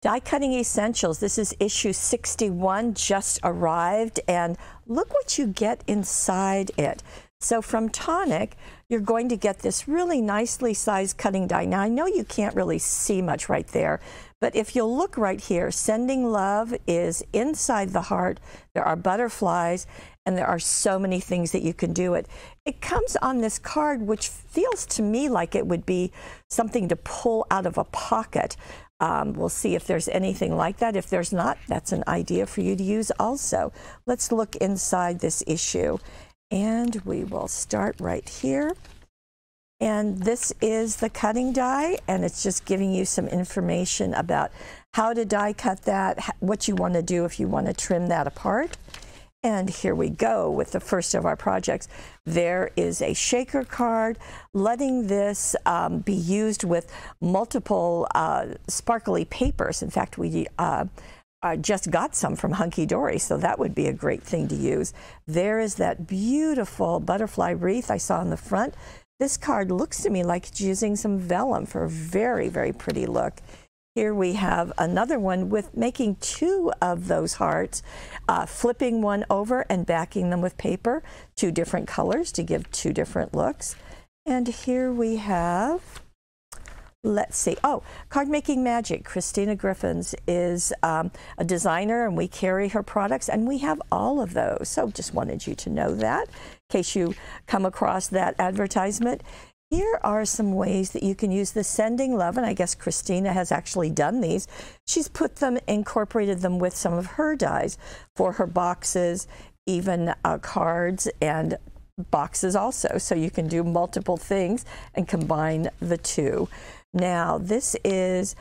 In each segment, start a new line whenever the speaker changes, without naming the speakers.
Die Cutting Essentials. This is issue 61, just arrived, and look what you get inside it. So from Tonic, you're going to get this really nicely sized cutting die. Now I know you can't really see much right there, but if you'll look right here, Sending Love is inside the heart. There are butterflies, and there are so many things that you can do it. It comes on this card, which feels to me like it would be something to pull out of a pocket. We'll see if there's anything like that. If there's not, that's an idea for you to use also. Let's look inside this issue, and we will start right here. And this is the cutting die, and it's just giving you some information about how to die cut that, what you want to do if you want to trim that apart. And here we go with the first of our projects. There is a shaker card, letting this be used with multiple sparkly papers. In fact, we just got some from Hunky Dory, so that would be a great thing to use. There is that beautiful butterfly wreath I saw in the front. This card looks to me like it's using some vellum for a very, very pretty look. Here we have another one with making two of those hearts, flipping one over and backing them with paper, two different colors to give two different looks. And here we have, let's see, oh, Card Making Magic. Christina Griffins is a designer, and we carry her products, and we have all of those. So just wanted you to know that in case you come across that advertisement. Here are some ways that you can use the Sending Love, and I guess Christina has actually done these. She's put them, incorporated them with some of her dies for her boxes, even cards and boxes also. So you can do multiple things and combine the two. Now, this is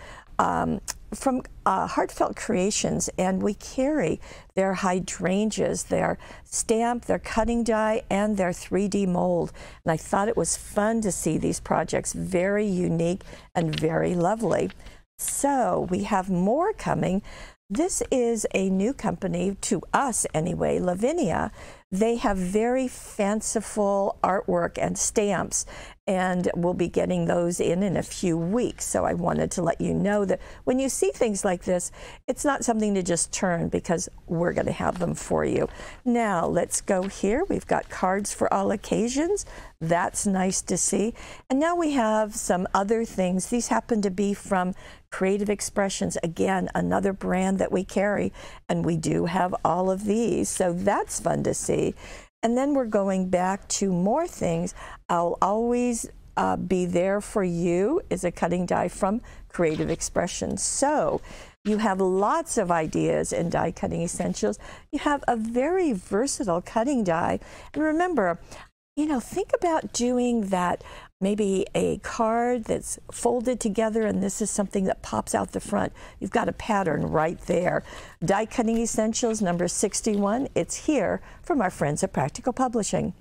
from Heartfelt Creations, and we carry their hydrangeas, their stamp, their cutting die, and their 3D mold. And I thought it was fun to see these projects, very unique and very lovely. So we have more coming. This is a new company, to us anyway, Lavinia. They have very fanciful artwork and stamps, and we'll be getting those in a few weeks. So I wanted to let you know that when you see things like this, it's not something to just turn, because we're going to have them for you. Now let's go here. We've got cards for all occasions. That's nice to see. And now we have some other things. These happen to be from Creative Expressions. Again, another brand that we carry, and we do have all of these. So that's fun to see. And then we're going back to more things. I'll always be there for you is a cutting die from Creative Expressions. So you have lots of ideas in Die Cutting Essentials. You have a very versatile cutting die. And remember, you know, think about doing that, maybe a card that's folded together, and this is something that pops out the front. You've got a pattern right there. Die Cutting Essentials number 61. It's here from our friends at Practical Publishing.